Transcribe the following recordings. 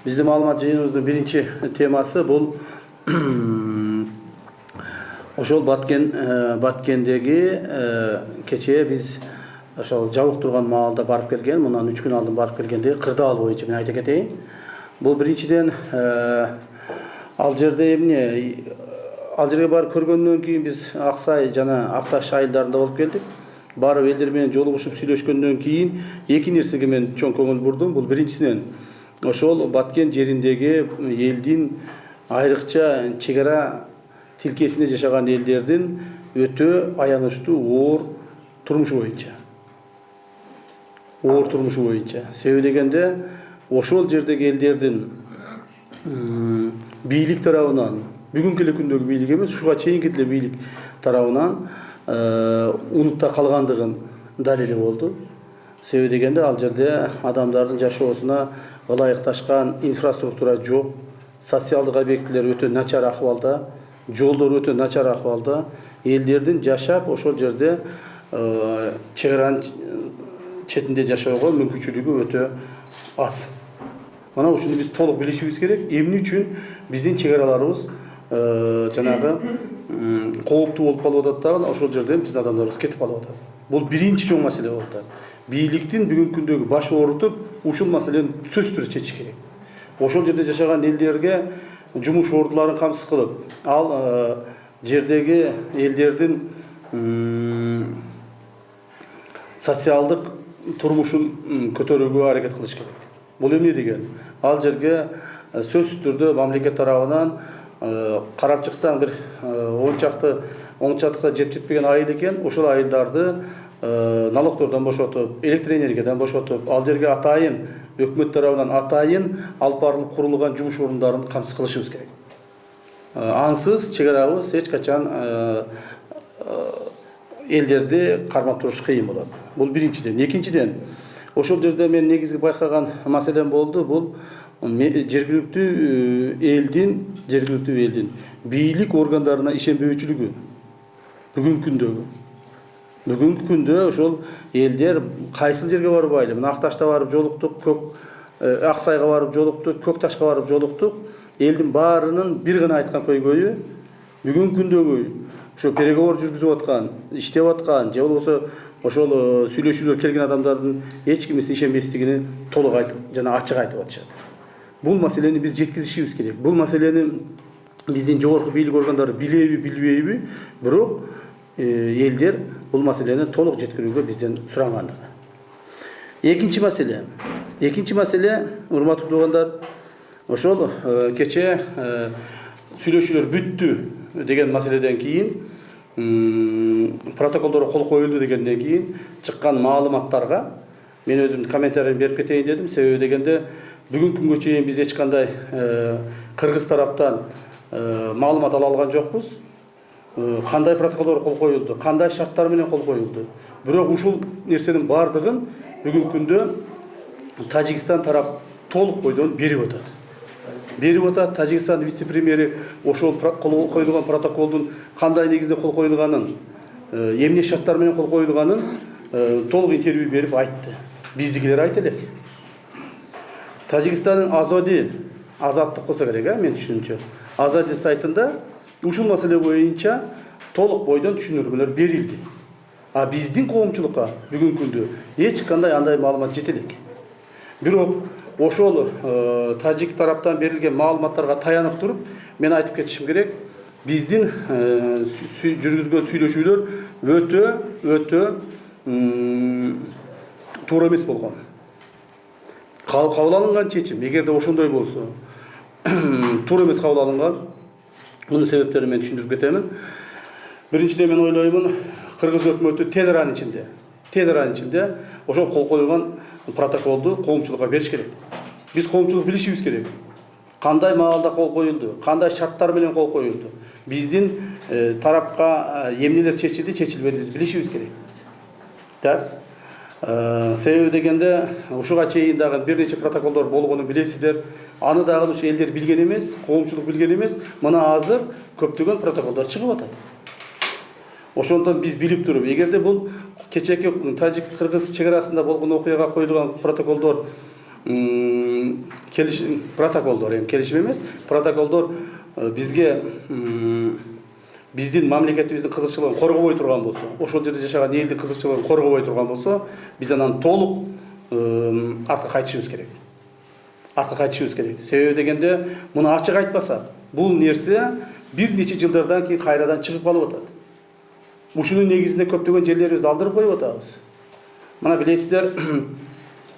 Биздин маалымат жыйыныбыздын биринчи темасы бул ошол Баткендеги кечээ биз ошол жабык турган маалда барып келген, мындан 3 күн алдын барып келгенде кырдаал боюнча мен айта кетейин. Бул биринчиден ал жерде эмне ал жерге барып көргөндөн кийин биз Аксай жана Акташ айылдарында болуп келдик. Барып элдер менен жолугушуп сүйлөшкөндөн кийин эки нерсеге мен чоң көңүл бурдум. Бул биринчиден ошол Баткен жериндеги элдин айрыкча чек ара тилкесинде жашаган элдердин өтө аянычтуу оор турмушу боюнча. Себеби дегенде ошол жердеги элдердин бийлик тарабынан, бүгүнкү эле күндөгү бийлик эмес, ушуга чейинки деле бийлик тарабынан унутта калгандыгын далили болду. Себеби дегенде ал жерде адамдардын жашоосуна ылайыкташкан инфраструктура жок, социалдык объектилер өтө начар акыбалда, жолдор өтө начар акыбалда, элдердин жашап ошол жерде чек аранын четинде жашоого мүмкүнчүлүгү өтө аз. Мына ушуну биз толук билишибиз керек. Эмне үчүн биздин чек араларыбыз жанагы кооптуу болуп калып атат дагы, ошол жерден биздин адамдарыбыз кетип калып атат. Бул биринчи чоң маселе болуп атат. Бийликтин бүгүнкү күндөгү баш оорутуп, ушул маселени сөзсүз түрдө чечиш керек. Ошол жерде жашаган элдерге жумуш ордуларын камсыз кылып, ал жердеги элдердин социалдык турмушун көтөрүүгө аракет кылыш керек. Бул эмне деген? Ал жерге сөзсүз түрдө мамлекет тарабынан карап чыксаң бир 10 чакты жетпеген айыл экен, ошол айылдарды налогтордон бошотуп, электр энергиядан бошотуп, ал жерге атайын өкмөт тарабынан атайын алып барылып курулган жумуш орундарын камсыз кылышыбыз керек. Ансыз чек арабыз эч качан элдерди кармап туруш кыйын болот. Бул биринчиден. Экинчиден, ошол жерде мен негизги байкаган маселем болду, бул жергиликтүү элдин бийлик органдарына ишенбөөчүлүгү. Бүгүнкү күндө ошол элдер кайсыл жерге барып байлы? Мына Акташта барып жолуктук, Аксайга барып жолуктук, Көк Ташка барып жолуктук. Элдин баарынын бир гана айткан көйгөйү бүгүнкү күндөгү ошо переговор жүргүзүп аткан, иштеп аткан, же болбосо ошол сүйлөшүүлөр келген адамдардын эч кимине ишенбестигини толук айтып жана ачык айтып атышат. Бул маселени биз жеткизишибиз керек. Бул маселени биздин жогорку бийлик органдары билеби, билбейби, бирок элдер бул маселени толук жеткирүүгө бизден сурагандыгы. Экинчи маселе, урматтуу туугандар, ошол кечээ сүйлөшүүлөр бүттү деген маселеден кийин, протоколдорго кол коюлду дегенден кийин чыккан маалыматтарга мен өзүм комментарийимди берип кетейин дедим. Себеби дегенде бүгүнкү күнгө чейин биз эч кандай кыргыз тараптан маалымат ала алган жокпуз. Кандай протоколдорго кол коюлду, кандай шарттар менен кол коюлду. Бирок ушул нерсенин бардыгын бүгүнкү күндө Тажикстан тарап толук бойдон берип атат. Тажикстан вице-премьери ошол кол коюлган протоколдун кандай негизде кол коюлганын, эмне шарттар менен кол коюлганын толук интервью берип айтты. Биздикилер айта элек. Тажикстандын азаттык болсо керек, мен түшүнүмчө. Азади сайтында ушул маселе боюнча толук бойдон түшүндүрмөлөр берилди. А биздин коомчулукка бүгүнкү күндө эч кандай андай маалымат жете элек. Бирок ошол тажик тараптан берилген маалыматтарга таянып туруп, мен айтып кетишим керек, биздин жүргүзгөн сүйлөшүүлөр өтө туура эмес болгон. Кабыл алынган чечим, эгерде ошондой болсо, туура эмес кабыл алынган. Мунун себептерин мен түшүндүрүп кетемин. Биринчиден мен ойлоймун, кыргыз өкмөтү тез аранын ичинде ошол кол коюлган протоколду коомчулукка бериш керек. Биз коомчулук билишибиз керек. Кандай маалда кол коюлду, кандай шарттар менен кол коюлду. Биздин тарапка эмнелер чечилди, чечилбеди биз билишибиз керек. Так. Себеби дегенде ушуга чейин дагы бир нече протоколдор болгонун билесиздер. Аны дагы ушу элдер билген эмес, коомчулук билген эмес. Мына азыр көптөгөн протоколдор чыгып атат. Ошондон биз билип туруп, эгерде бул кечээки тажик-кыргыз чек арасында болгон окуяга коюлган протоколдор протоколдор, келишим эмес, протоколдор бизге биздин мамлекетибиздин кызыкчылыгын коргобой турган болсо, ошол жерде жашаган элдин кызыкчылыгын коргобой турган болсо, биз анан толук артка кайтышыбыз керек. Артка кайтышыбыз керек. Себеби дегенде, муну ачык айтпасак, бул нерсе бир нече жылдардан кийин кайрадан чыгып калып атат. Ушунун негизинде көптөгөн жерлерибизди алдырып коюп атабыз. Мына билесиздер,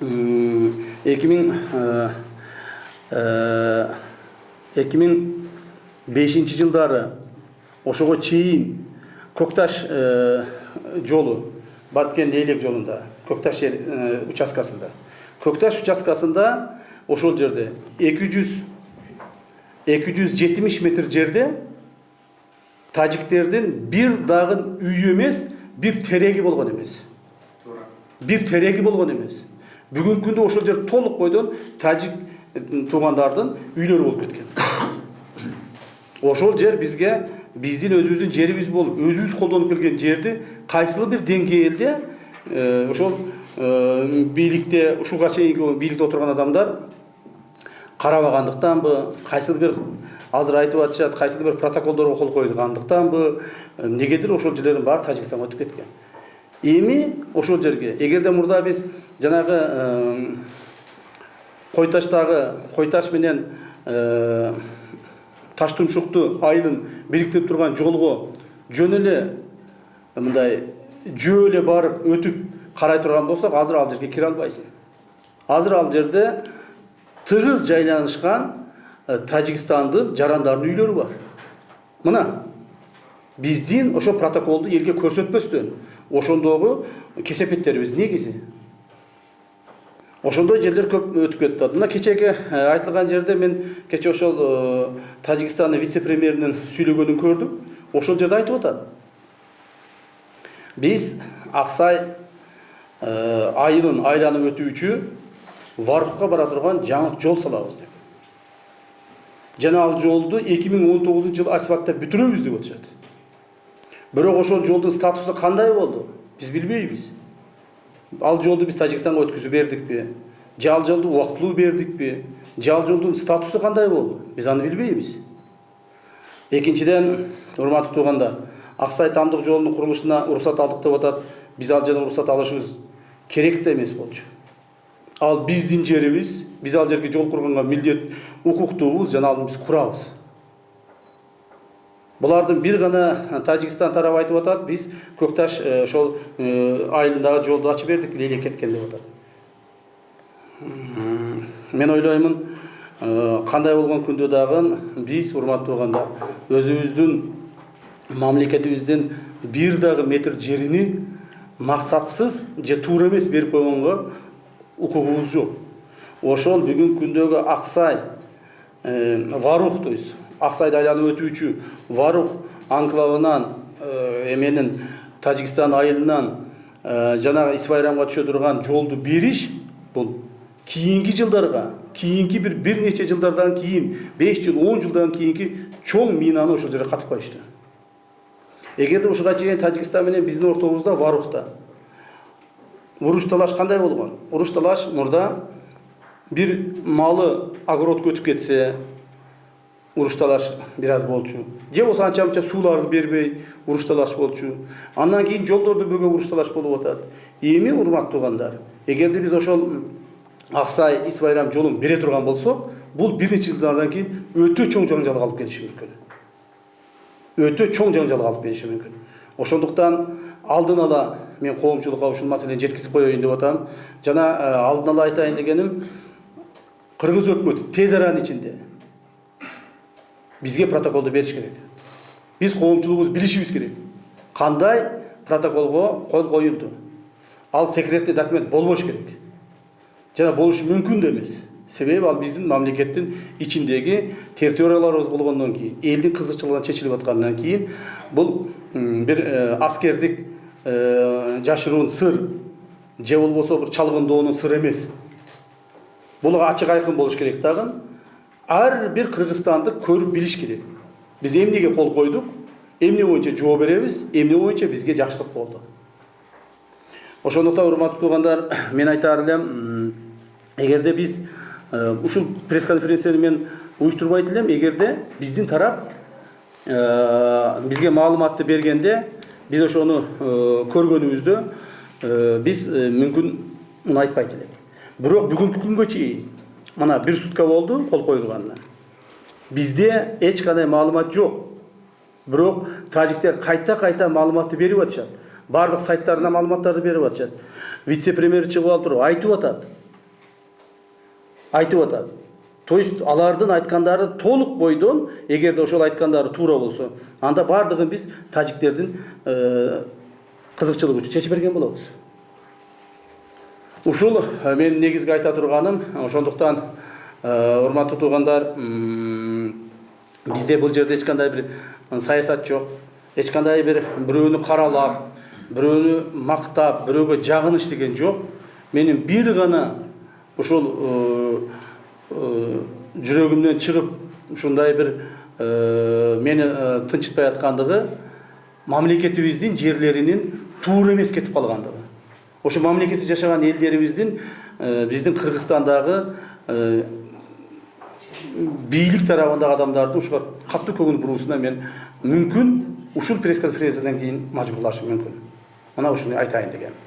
2005 жылдары ошого чейин Көкташ жолу, Баткен Лейлек жолунда, Көкташ участкасында. Көкташ участкасында ошол жерде 270 метр жерде тажиктердин бир дагы үйү эмес, бир тереги болгон эмес. Бир тереги болгон эмес. Бүгүнкү күндө ошол жер толук бойдон тажик туугандардын үйлөрү болуп кеткен. Ошол жер бизге биздин өзүбүздүн жерибиз болуп, өзүбүз колдонуп келген жерди кайсыл бир деңгээлде ошол бийликте, ушуга чейинки бийликте отурган адамдар карабагандыктанбы, кайсыл бир азыр айтып атышат, кайсыл бир протоколдорго кол койгандыктанбы, негедир ошол жерлердин баары Тажикстанга өтүп кеткен. Эми ошол жерге, эгерде мурда биз жанагы Койташ менен Таштумшукту айылын бириктирип турган жолго жөн эле мындай жөө эле барып өтүп карай турган болсок, азыр ал жерге кире албайсың. Азыр ал жерде тыгыз жайланышкан Тажикстандын жарандардын үйлөрү бар. Мына биздин ошо протоколду элге көрсөтпөстөн ошондогу кесепеттерибиз негизи. Ошондой жерлер көп өтүп кетти. Мына кечеги айтылган жерде мен кече ошол Тажикстандын вице-премьеринин сүйлөгөнүн көрдүм. Ошол жерде айтып атат. Биз Аксай айылын айланып өтүүчү Варукка бара турган жаңы жол салабыз деп. Жана ал жолду 2019 жылы асфальттап бүтүрөбүз деп атышат. Бирок ошол жолдун статусу кандай болду? Биз билбейбиз. Ал жолду биз Тажикстанга өткүзүп бердикпи? Же ал жолду убактылуу бердикпи? Же ал жолдун статусу кандай болду? Биз аны билбейбиз. Экинчиден, урматтуу туугандар, Аксай Тамдык жолунун курулушуна уруксат алдык деп атат. Биз ал жерден уруксат алышыбыз керек да эмес болчу. Ал биздин жерибиз, биз ал жерге жол курганга милдет укуктуубуз, жана аны биз курабыз. Булардын бир гана Тажикстан тарабы айтып атат, биз Көкташ ошол айылындагы жолду ачып бердик, Лейлек кеткен деп атат. Мен ойлоймун, кандай болгон күндө дагы биз, урматтуу туугандар, өзүбүздүн мамлекетибиздин бир дагы метр жерини максатсыз же туура эмес берип койгонго укугубуз жок. Ошол бүгүнкү күндөгү Аксай Варух, то есть Аксайды айланып өтүүчү Варух анклавынан эменин Тажикстан айылынан жана Исбайрамга түшө турган жолду бериш, бул кийинки жылдарга, кийинки бир нече жылдардан кийин, 5 жыл, 10 жылдан кийинки чоң минаны ошол жерге катып коюшту. Эгерде ушуга чейин Тажикстан менен биздин ортобузда Варухта уруш талаш кандай болгон? Уруш талаш мурда бир малы огородко өтүп кетсе, уруш талаш бир аз болчу. Же болсо анча-мынча сууларды бербей уруш талаш болчу. Андан кийин жолдорду бөгөп уруш талаш болуп атат. Эми урматтуу туугандар, эгерде биз ошол Аксай Исбайрам жолун бере турган болсок, бул бир нече жылдардан кийин өтө чоң жаңжалга алып келиши мүмкүн. Өтө чоң жаңжалга алып келиши мүмкүн. Ошондуктан алдын ала мен коомчулукка ушул маселени жеткизип коеюн деп атам. Жана алдын ала айтайын дегеним, Кыргыз өкмөтү тез аранын ичинде бизге протоколду бериш керек. Биз коомчулугубуз билишибиз керек. Кандай протоколго кол коюлду? Ал секретный документ болбош керек. Жана болушу мүмкүн да эмес. Себеби ал биздин мамлекеттин ичиндеги территорияларыбыз болгондон кийин, элдин кызыкчылыгынан чечилип аткандан кийин, бул бир аскердик жашыруун сыр, же болбосо бир чалгындоонун сыры эмес. Бул ачык айкын болуш керек дагы. Ар бир кыргызстандык көрүп билиш керек. Биз эмнеге кол койдук, эмне боюнча жооп беребиз, эмне боюнча бизге жакшылык болду. Ошондуктан урматтуу туугандар, мен айтаар элем, эгерде биз ушул пресс конференцияны мен уюштурбайт элем, эгерде биздин тарап бизге маалыматты бергенде, биз ошону көргөнүбүздө биз мүмкүн муну айтпайт элек. Бирок бүгүнкү күнгө чейин мына 1 сутка болду кол коюлганына. Бизде эч кандай маалымат жок. Бирок тажиктер кайта маалыматты берип атышат. Бардык сайттарына маалыматтарды берип атышат. Вице-премьер чыгып алып туруп айтып атат. То есть алардын айткандары толук бойдон, эгерде ошол айткандары туура болсо, анда бардыгын биз тажиктердин кызыкчылыгы үчүн чечип берген болобуз. Ушул мен негизги айта турганым, ошондуктан урматтуу туугандар, бизде бул жерде эч кандай бир саясат жок. Эч кандай бир бирөөнү каралап, бирөөнү мактап, бирөөгө жагыныч деген жок. Менин бир гана ушул жүрөгүмдөн чыгып ушундай бир мени тынчытпай аткандыгы, мамлекетибиздин жерлеринин туура эмес кетип калгандыгы. Ошо мамлекетте жашаган элдерибиздин, биздин Кыргызстандагы бийлик тарабындагы адамдардын ушуга катуу көңүл буруусуна мен мүмкүн ушул пресс конференциядан кийин мажбурлашым мүмкүн. Мына ушуну айтайын деген.